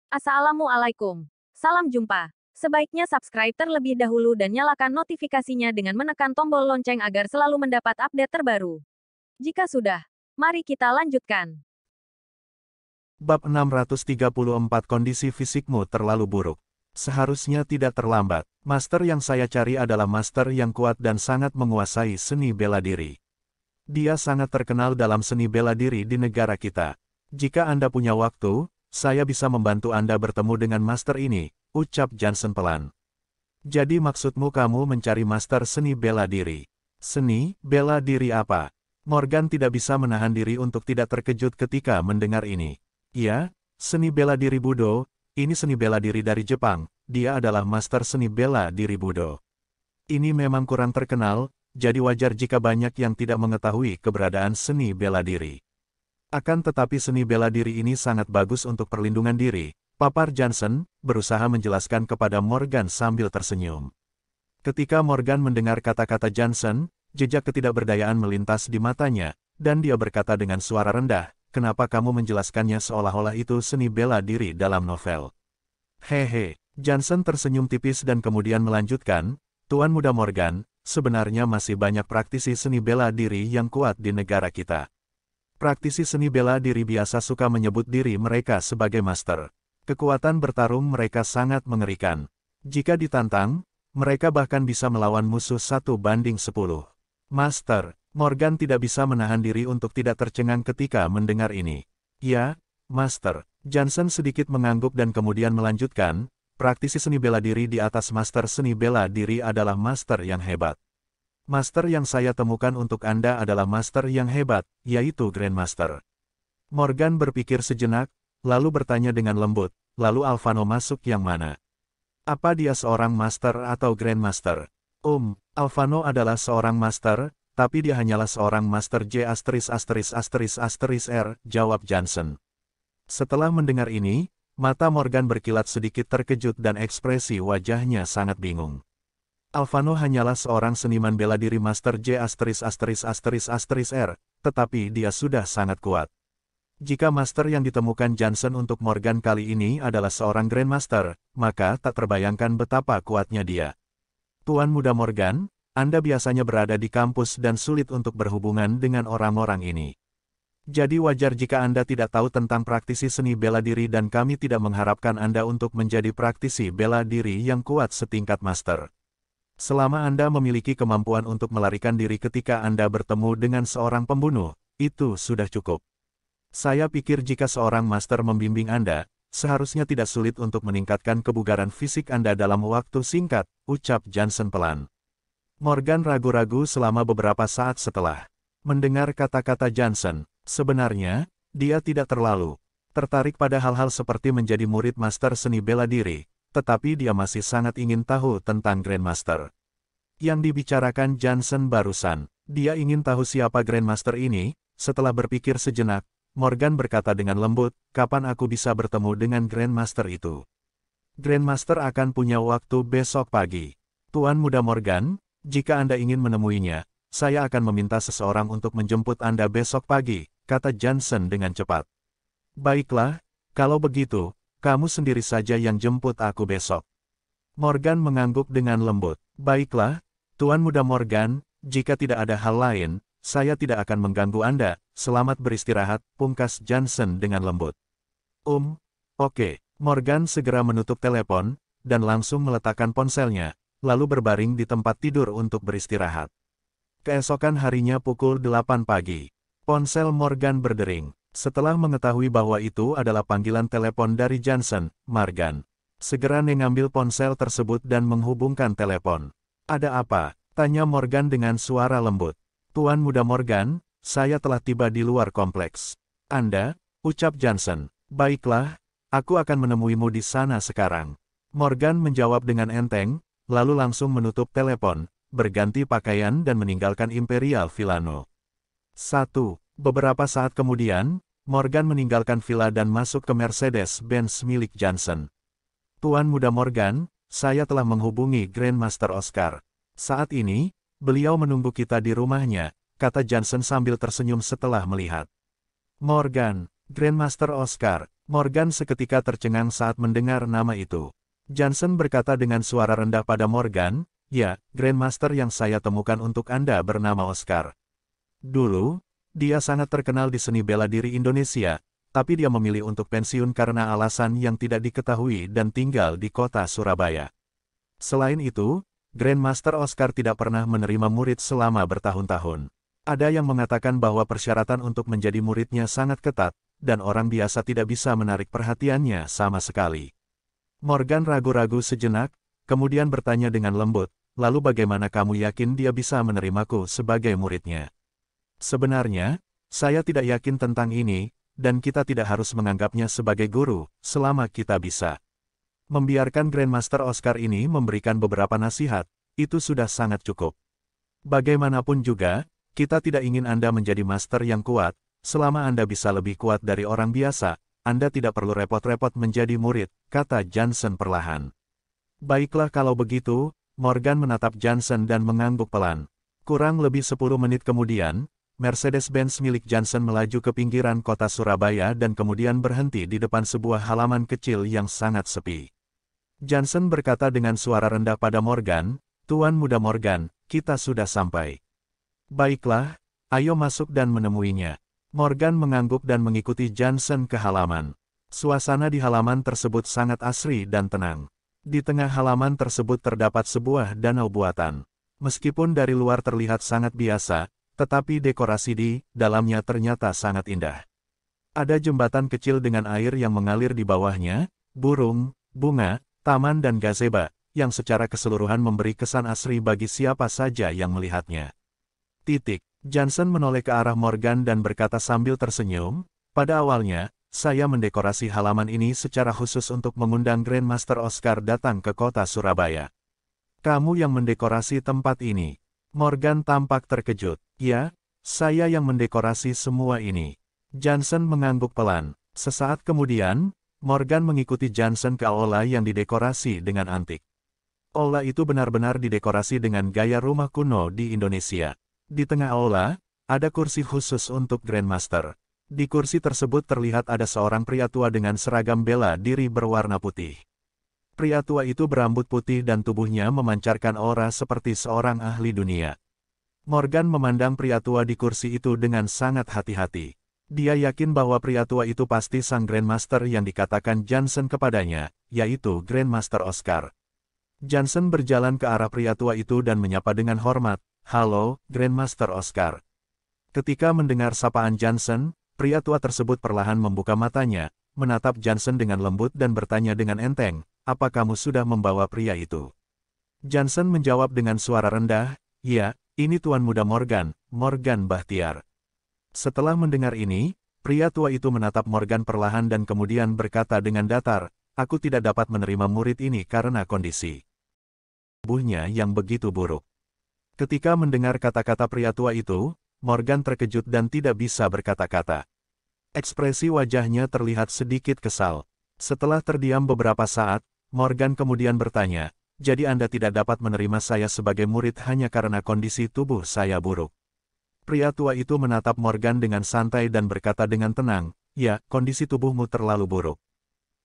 Assalamualaikum. Salam jumpa. Sebaiknya subscribe terlebih dahulu dan nyalakan notifikasinya dengan menekan tombol lonceng agar selalu mendapat update terbaru. Jika sudah, mari kita lanjutkan. Bab 634 Kondisi fisikmu terlalu buruk. Seharusnya tidak terlambat. Master yang saya cari adalah master yang kuat dan sangat menguasai seni bela diri. Dia sangat terkenal dalam seni bela diri di negara kita. Jika Anda punya waktu, saya bisa membantu Anda bertemu dengan master ini, ucap Johnson pelan. Jadi maksudmu kamu mencari master seni bela diri? Seni bela diri apa? Morgan tidak bisa menahan diri untuk tidak terkejut ketika mendengar ini. Ya, seni bela diri Budo, ini seni bela diri dari Jepang, dia adalah master seni bela diri Budo. Ini memang kurang terkenal, jadi wajar jika banyak yang tidak mengetahui keberadaan seni bela diri. Akan tetapi seni bela diri ini sangat bagus untuk perlindungan diri, papar Johnson, berusaha menjelaskan kepada Morgan sambil tersenyum. Ketika Morgan mendengar kata-kata Johnson, jejak ketidakberdayaan melintas di matanya, dan dia berkata dengan suara rendah, "Kenapa kamu menjelaskannya seolah-olah itu seni bela diri dalam novel?" Hehe, Johnson tersenyum tipis dan kemudian melanjutkan, "Tuan Muda Morgan, sebenarnya masih banyak praktisi seni bela diri yang kuat di negara kita. Praktisi seni bela diri biasa suka menyebut diri mereka sebagai master. Kekuatan bertarung mereka sangat mengerikan. Jika ditantang, mereka bahkan bisa melawan musuh 1 banding 10. Master." Morgan tidak bisa menahan diri untuk tidak tercengang ketika mendengar ini. "Ya, Master." Johnson sedikit mengangguk dan kemudian melanjutkan, "Praktisi seni bela diri di atas master seni bela diri adalah master yang hebat. Master yang saya temukan untuk Anda adalah master yang hebat, yaitu Grandmaster." Morgan berpikir sejenak, lalu bertanya dengan lembut, "Lalu Alvano masuk yang mana? Apa dia seorang master atau Grandmaster?" Alvano adalah seorang master, tapi dia hanyalah seorang master J***R, jawab Johnson. Setelah mendengar ini, mata Morgan berkilat sedikit terkejut dan ekspresi wajahnya sangat bingung. Alvano hanyalah seorang seniman bela diri master J***R, tetapi dia sudah sangat kuat. Jika master yang ditemukan Johnson untuk Morgan kali ini adalah seorang Grandmaster, maka tak terbayangkan betapa kuatnya dia. Tuan Muda Morgan, Anda biasanya berada di kampus dan sulit untuk berhubungan dengan orang-orang ini. Jadi wajar jika Anda tidak tahu tentang praktisi seni bela diri dan kami tidak mengharapkan Anda untuk menjadi praktisi bela diri yang kuat setingkat master. Selama Anda memiliki kemampuan untuk melarikan diri ketika Anda bertemu dengan seorang pembunuh, itu sudah cukup. Saya pikir jika seorang master membimbing Anda, seharusnya tidak sulit untuk meningkatkan kebugaran fisik Anda dalam waktu singkat, ucap Johnson pelan. Morgan ragu-ragu selama beberapa saat setelah mendengar kata-kata Johnson. Sebenarnya, dia tidak terlalu tertarik pada hal-hal seperti menjadi murid master seni bela diri, tetapi dia masih sangat ingin tahu tentang Grandmaster. Yang dibicarakan Johnson barusan, dia ingin tahu siapa Grandmaster ini. Setelah berpikir sejenak, Morgan berkata dengan lembut, "Kapan aku bisa bertemu dengan Grandmaster itu?" "Grandmaster akan punya waktu besok pagi. Tuan Muda Morgan, jika Anda ingin menemuinya, saya akan meminta seseorang untuk menjemput Anda besok pagi," kata Johnson dengan cepat. "Baiklah, kalau begitu, kamu sendiri saja yang jemput aku besok." Morgan mengangguk dengan lembut. "Baiklah, Tuan Muda Morgan, jika tidak ada hal lain, saya tidak akan mengganggu Anda. Selamat beristirahat," pungkas Johnson dengan lembut. Oke." Morgan segera menutup telepon, dan langsung meletakkan ponselnya, lalu berbaring di tempat tidur untuk beristirahat. Keesokan harinya pukul 8 pagi. Ponsel Morgan berdering. Setelah mengetahui bahwa itu adalah panggilan telepon dari Johnson, Morgan segera mengambil ponsel tersebut dan menghubungkan telepon. "Ada apa?" tanya Morgan dengan suara lembut. "Tuan Muda Morgan, saya telah tiba di luar kompleks." "Anda?" ucap Johnson. "Baiklah, aku akan menemuimu di sana sekarang." Morgan menjawab dengan enteng, lalu langsung menutup telepon, berganti pakaian dan meninggalkan Imperial Villano. Beberapa saat kemudian, Morgan meninggalkan villa dan masuk ke Mercedes-Benz milik Johnson. "Tuan Muda Morgan, saya telah menghubungi Grandmaster Oscar. Saat ini, beliau menunggu kita di rumahnya," kata Johnson sambil tersenyum setelah melihat Morgan. Grandmaster Oscar. Morgan seketika tercengang saat mendengar nama itu. Johnson berkata dengan suara rendah pada Morgan, "Ya, Grandmaster yang saya temukan untuk Anda bernama Oscar. Dulu, dia sangat terkenal di seni bela diri Indonesia, tapi dia memilih untuk pensiun karena alasan yang tidak diketahui dan tinggal di kota Surabaya. Selain itu, Grandmaster Oscar tidak pernah menerima murid selama bertahun-tahun. Ada yang mengatakan bahwa persyaratan untuk menjadi muridnya sangat ketat, dan orang biasa tidak bisa menarik perhatiannya sama sekali." Morgan ragu-ragu sejenak, kemudian bertanya dengan lembut, "Lalu bagaimana kamu yakin dia bisa menerimaku sebagai muridnya?" "Sebenarnya, saya tidak yakin tentang ini, dan kita tidak harus menganggapnya sebagai guru, selama kita bisa membiarkan Grandmaster Oscar ini memberikan beberapa nasihat, itu sudah sangat cukup. Bagaimanapun juga, kita tidak ingin Anda menjadi master yang kuat, selama Anda bisa lebih kuat dari orang biasa, Anda tidak perlu repot-repot menjadi murid," kata Johnson perlahan. "Baiklah kalau begitu," Morgan menatap Johnson dan mengangguk pelan. Kurang lebih 10 menit kemudian, Mercedes-Benz milik Johnson melaju ke pinggiran kota Surabaya dan kemudian berhenti di depan sebuah halaman kecil yang sangat sepi. Johnson berkata dengan suara rendah pada Morgan, "Tuan Muda Morgan, kita sudah sampai." "Baiklah, ayo masuk dan menemuinya." Morgan mengangguk dan mengikuti Johnson ke halaman. Suasana di halaman tersebut sangat asri dan tenang. Di tengah halaman tersebut terdapat sebuah danau buatan. Meskipun dari luar terlihat sangat biasa, tetapi dekorasi di dalamnya ternyata sangat indah. Ada jembatan kecil dengan air yang mengalir di bawahnya, burung, bunga, taman dan gazebo, yang secara keseluruhan memberi kesan asri bagi siapa saja yang melihatnya. Johnson menoleh ke arah Morgan dan berkata sambil tersenyum, "Pada awalnya, saya mendekorasi halaman ini secara khusus untuk mengundang Grandmaster Oscar datang ke kota Surabaya." "Kamu yang mendekorasi tempat ini?" Morgan tampak terkejut. "Ya, saya yang mendekorasi semua ini." Johnson mengangguk pelan. Sesaat kemudian, Morgan mengikuti Johnson ke aula yang didekorasi dengan antik. Aula itu benar-benar didekorasi dengan gaya rumah kuno di Indonesia. Di tengah aula, ada kursi khusus untuk Grandmaster. Di kursi tersebut terlihat ada seorang pria tua dengan seragam bela diri berwarna putih. Pria tua itu berambut putih dan tubuhnya memancarkan aura seperti seorang ahli dunia. Morgan memandang pria tua di kursi itu dengan sangat hati-hati. Dia yakin bahwa pria tua itu pasti sang Grandmaster yang dikatakan Johnson kepadanya, yaitu Grandmaster Oscar. Johnson berjalan ke arah pria tua itu dan menyapa dengan hormat, "Halo, Grandmaster Oscar." Ketika mendengar sapaan Johnson, pria tua tersebut perlahan membuka matanya, menatap Johnson dengan lembut dan bertanya dengan enteng, "Apa kamu sudah membawa pria itu?" Johnson menjawab dengan suara rendah, "Ya, ini Tuan Muda Morgan, Morgan Bahtiar." Setelah mendengar ini, pria tua itu menatap Morgan perlahan dan kemudian berkata dengan datar, "Aku tidak dapat menerima murid ini karena kondisi tubuhnya yang begitu buruk." Ketika mendengar kata-kata pria tua itu, Morgan terkejut dan tidak bisa berkata-kata. Ekspresi wajahnya terlihat sedikit kesal. Setelah terdiam beberapa saat, Morgan kemudian bertanya, "Jadi Anda tidak dapat menerima saya sebagai murid hanya karena kondisi tubuh saya buruk?" Pria tua itu menatap Morgan dengan santai dan berkata dengan tenang, "Ya, kondisi tubuhmu terlalu buruk.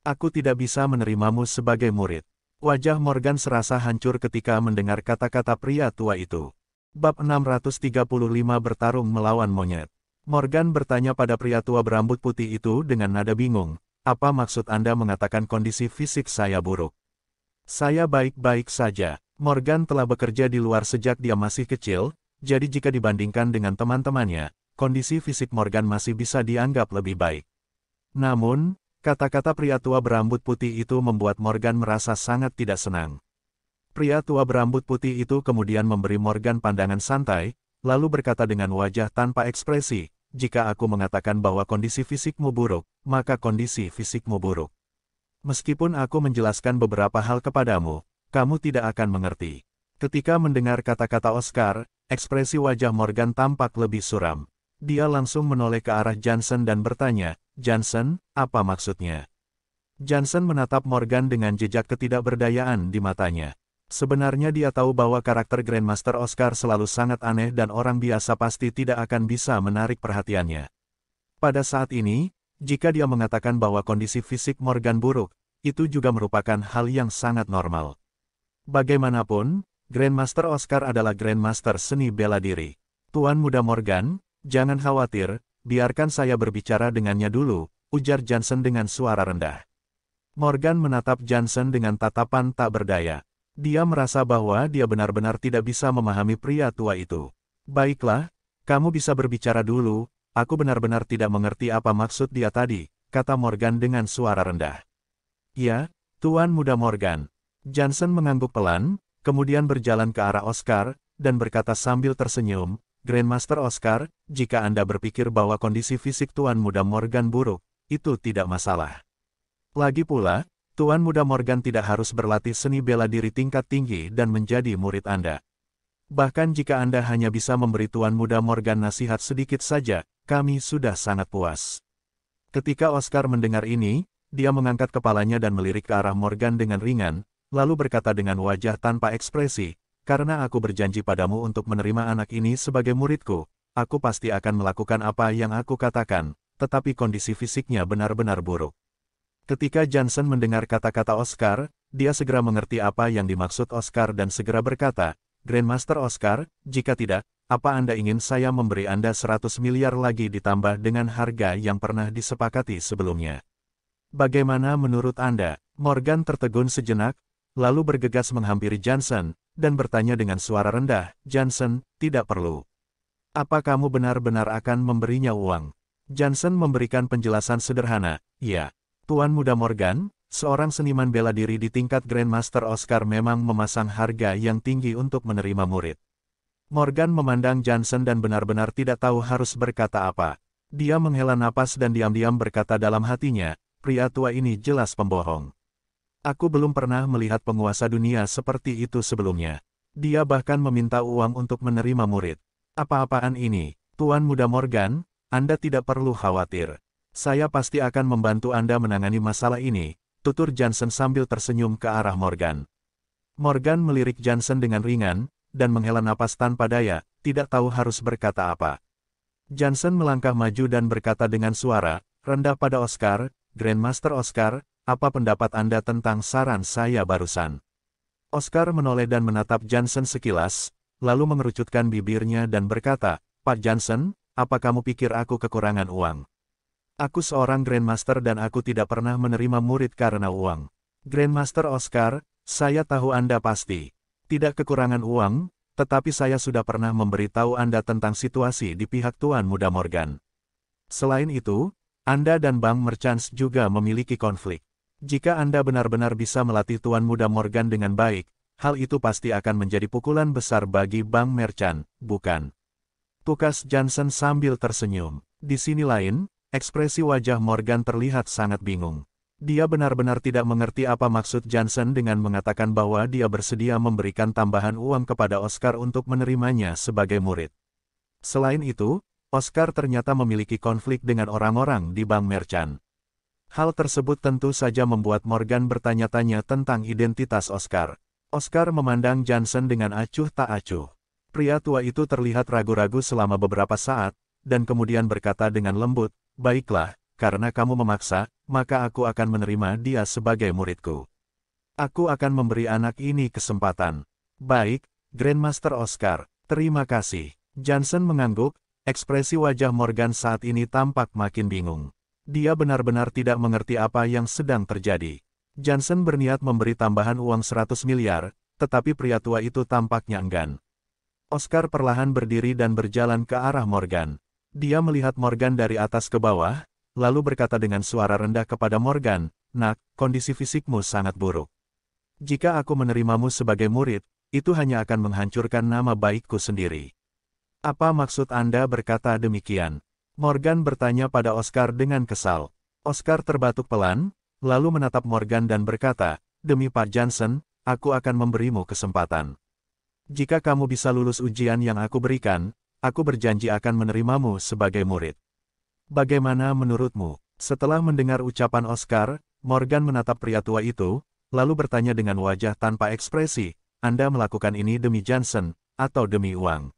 Aku tidak bisa menerimamu sebagai murid." Wajah Morgan serasa hancur ketika mendengar kata-kata pria tua itu. Bab 635 bertarung melawan monyet. Morgan bertanya pada pria tua berambut putih itu dengan nada bingung, "Apa maksud Anda mengatakan kondisi fisik saya buruk?" "Saya baik-baik saja." Morgan telah bekerja di luar sejak dia masih kecil, jadi jika dibandingkan dengan teman-temannya, kondisi fisik Morgan masih bisa dianggap lebih baik. Namun, kata-kata pria tua berambut putih itu membuat Morgan merasa sangat tidak senang. Pria tua berambut putih itu kemudian memberi Morgan pandangan santai, lalu berkata dengan wajah tanpa ekspresi, "Jika aku mengatakan bahwa kondisi fisikmu buruk, maka kondisi fisikmu buruk. Meskipun aku menjelaskan beberapa hal kepadamu, kamu tidak akan mengerti." Ketika mendengar kata-kata Oscar, ekspresi wajah Morgan tampak lebih suram. Dia langsung menoleh ke arah Johnson dan bertanya, "Johnson, apa maksudnya?" Johnson menatap Morgan dengan jejak ketidakberdayaan di matanya. Sebenarnya dia tahu bahwa karakter Grandmaster Oscar selalu sangat aneh dan orang biasa pasti tidak akan bisa menarik perhatiannya. Pada saat ini, Jika dia mengatakan bahwa kondisi fisik Morgan buruk, itu juga merupakan hal yang sangat normal. Bagaimanapun, Grandmaster Oscar adalah Grandmaster seni bela diri. Tuan Muda Morgan, jangan khawatir, biarkan saya berbicara dengannya dulu, ujar Johnson dengan suara rendah. Morgan menatap Johnson dengan tatapan tak berdaya. Dia merasa bahwa dia benar-benar tidak bisa memahami pria tua itu. Baiklah, kamu bisa berbicara dulu, aku benar-benar tidak mengerti apa maksud dia tadi, kata Morgan dengan suara rendah. Ya, Tuan Muda Morgan. Johnson mengangguk pelan, kemudian berjalan ke arah Oscar, dan berkata sambil tersenyum, Grandmaster Oscar, jika Anda berpikir bahwa kondisi fisik Tuan Muda Morgan buruk, itu tidak masalah. Lagi pula, Tuan Muda Morgan tidak harus berlatih seni bela diri tingkat tinggi dan menjadi murid Anda. Bahkan jika Anda hanya bisa memberi Tuan Muda Morgan nasihat sedikit saja, kami sudah sangat puas. Ketika Oscar mendengar ini, dia mengangkat kepalanya dan melirik ke arah Morgan dengan ringan, lalu berkata dengan wajah tanpa ekspresi, karena aku berjanji padamu untuk menerima anak ini sebagai muridku, aku pasti akan melakukan apa yang aku katakan, tetapi kondisi fisiknya benar-benar buruk. Ketika Johnson mendengar kata-kata Oscar, dia segera mengerti apa yang dimaksud Oscar dan segera berkata, Grandmaster Oscar, jika tidak, apa Anda ingin saya memberi Anda 100 miliar lagi ditambah dengan harga yang pernah disepakati sebelumnya? Bagaimana menurut Anda? Morgan tertegun sejenak, lalu bergegas menghampiri Johnson, dan bertanya dengan suara rendah, Johnson, tidak perlu. Apa kamu benar-benar akan memberinya uang? Johnson memberikan penjelasan sederhana, ya. Tuan Muda Morgan, seorang seniman bela diri di tingkat Grandmaster Oscar memang memasang harga yang tinggi untuk menerima murid. Morgan memandang Johnson dan benar-benar tidak tahu harus berkata apa. Dia menghela napas dan diam-diam berkata dalam hatinya, pria tua ini jelas pembohong. Aku belum pernah melihat penguasa dunia seperti itu sebelumnya. Dia bahkan meminta uang untuk menerima murid. Apa-apaan ini, Tuan Muda Morgan, Anda tidak perlu khawatir. Saya pasti akan membantu Anda menangani masalah ini, tutur Johnson sambil tersenyum ke arah Morgan. Morgan melirik Johnson dengan ringan, dan menghela napas tanpa daya, tidak tahu harus berkata apa. Johnson melangkah maju dan berkata dengan suara rendah pada Oscar, Grandmaster Oscar, apa pendapat Anda tentang saran saya barusan? Oscar menoleh dan menatap Johnson sekilas, lalu mengerucutkan bibirnya dan berkata, Pak Johnson, apa kamu pikir aku kekurangan uang? Aku seorang Grandmaster dan aku tidak pernah menerima murid karena uang. Grandmaster Oscar, saya tahu Anda pasti tidak kekurangan uang, tetapi saya sudah pernah memberitahu Anda tentang situasi di pihak Tuan Muda Morgan. Selain itu, Anda dan Bank Merchants juga memiliki konflik. Jika Anda benar-benar bisa melatih Tuan Muda Morgan dengan baik, hal itu pasti akan menjadi pukulan besar bagi Bank Merchant, bukan? Tukas Johnson sambil tersenyum. Di sini lain, ekspresi wajah Morgan terlihat sangat bingung. Dia benar-benar tidak mengerti apa maksud Johnson dengan mengatakan bahwa dia bersedia memberikan tambahan uang kepada Oscar untuk menerimanya sebagai murid. Selain itu, Oscar ternyata memiliki konflik dengan orang-orang di Bank Merchant. Hal tersebut tentu saja membuat Morgan bertanya-tanya tentang identitas Oscar. Oscar memandang Johnson dengan acuh tak acuh. Pria tua itu terlihat ragu-ragu selama beberapa saat, dan kemudian berkata dengan lembut, baiklah, karena kamu memaksa, maka aku akan menerima dia sebagai muridku. Aku akan memberi anak ini kesempatan. Baik, Grandmaster Oscar, terima kasih. Johnson mengangguk, ekspresi wajah Morgan saat ini tampak makin bingung. Dia benar-benar tidak mengerti apa yang sedang terjadi. Johnson berniat memberi tambahan uang 100 miliar, tetapi pria tua itu tampaknya enggan. Oscar perlahan berdiri dan berjalan ke arah Morgan. Dia melihat Morgan dari atas ke bawah, lalu berkata dengan suara rendah kepada Morgan, Nak, kondisi fisikmu sangat buruk. Jika aku menerimamu sebagai murid, itu hanya akan menghancurkan nama baikku sendiri. Apa maksud Anda berkata demikian? Morgan bertanya pada Oscar dengan kesal. Oscar terbatuk pelan, lalu menatap Morgan dan berkata, demi Pak Johnson, aku akan memberimu kesempatan. Jika kamu bisa lulus ujian yang aku berikan, aku berjanji akan menerimamu sebagai murid. Bagaimana menurutmu? Setelah mendengar ucapan Oscar, Morgan menatap pria tua itu, lalu bertanya dengan wajah tanpa ekspresi, Anda melakukan ini demi Johnson, atau demi uang?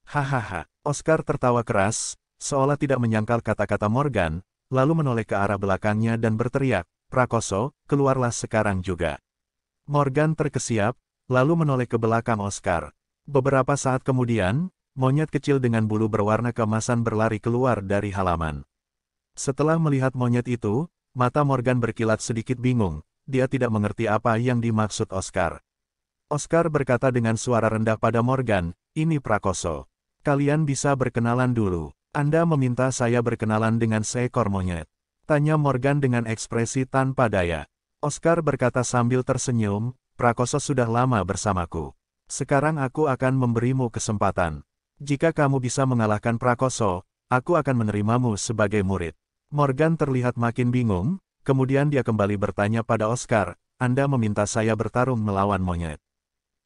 Hahaha, Oscar tertawa keras, seolah tidak menyangkal kata-kata Morgan, lalu menoleh ke arah belakangnya dan berteriak, "Prakoso, keluarlah sekarang juga." Morgan terkesiap, lalu menoleh ke belakang Oscar. Beberapa saat kemudian, monyet kecil dengan bulu berwarna keemasan berlari keluar dari halaman. Setelah melihat monyet itu, mata Morgan berkilat sedikit bingung, dia tidak mengerti apa yang dimaksud Oscar. Oscar berkata dengan suara rendah pada Morgan, "Ini Prakoso. Kalian bisa berkenalan dulu." "Anda meminta saya berkenalan dengan seekor monyet?" tanya Morgan dengan ekspresi tanpa daya. Oscar berkata sambil tersenyum, "Prakoso sudah lama bersamaku. Sekarang aku akan memberimu kesempatan. Jika kamu bisa mengalahkan Prakoso, aku akan menerimamu sebagai murid." Morgan terlihat makin bingung, kemudian dia kembali bertanya pada Oscar, "Anda meminta saya bertarung melawan monyet?"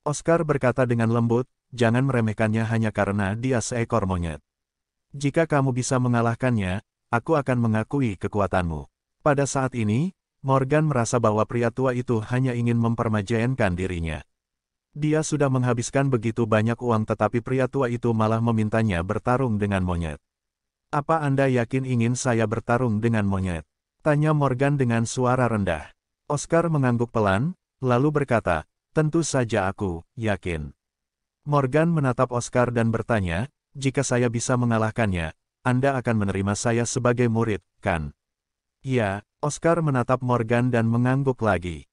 Oscar berkata dengan lembut, "Jangan meremehkannya hanya karena dia seekor monyet. Jika kamu bisa mengalahkannya, aku akan mengakui kekuatanmu." Pada saat ini, Morgan merasa bahwa pria tua itu hanya ingin mempermajakan dirinya. Dia sudah menghabiskan begitu banyak uang tetapi pria tua itu malah memintanya bertarung dengan monyet. "Apa Anda yakin ingin saya bertarung dengan monyet?" tanya Morgan dengan suara rendah. Oscar mengangguk pelan, lalu berkata, "Tentu saja aku yakin." Morgan menatap Oscar dan bertanya, "Jika saya bisa mengalahkannya, Anda akan menerima saya sebagai murid, kan?" "Ya." Oscar menatap Morgan dan mengangguk lagi.